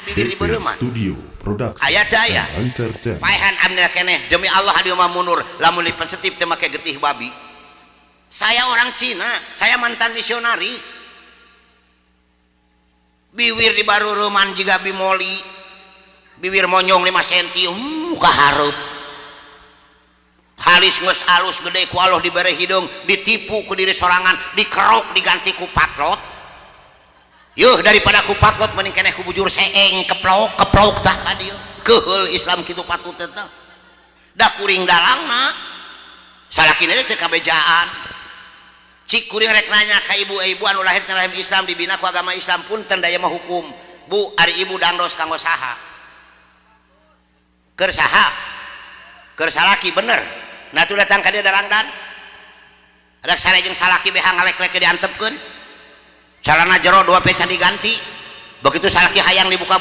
bibir di beureum Studio Production aya daya Entertainment. paehan amna keneh demi Allah hadieu mah munur lamun dipensetip teu make getih babi. Saya orang Cina, saya mantan misionaris. Bibir di bareureman jiga bimoli, bibir monyong 5 cm, muka hareup. Halis geus alus gede ku Allah dibere hidung, ditipu ku diri sorangan, dikerok diganti ku patlot. Yuh daripada ku patlot mending keneh ku bujur seeng keplok tah ka dieu. Keheul Islam kitu patut teh. Da kuring dalangna salakina teh kabejaan. Cik kuring rek nanya ka ibu-ibu anu lahir tina rahim Islam dibina ku agama Islam punten daya mah hukum. Bu, ari ibu dangdos kanggo saha? Keur saha? Keur salaki bener. Nah tu datang ka dieu darangdan. Ada sare jeung salaki beha ngalek-lek diantepkeun. Calana jero 2 peca diganti. Begitu salaki hayang dibuka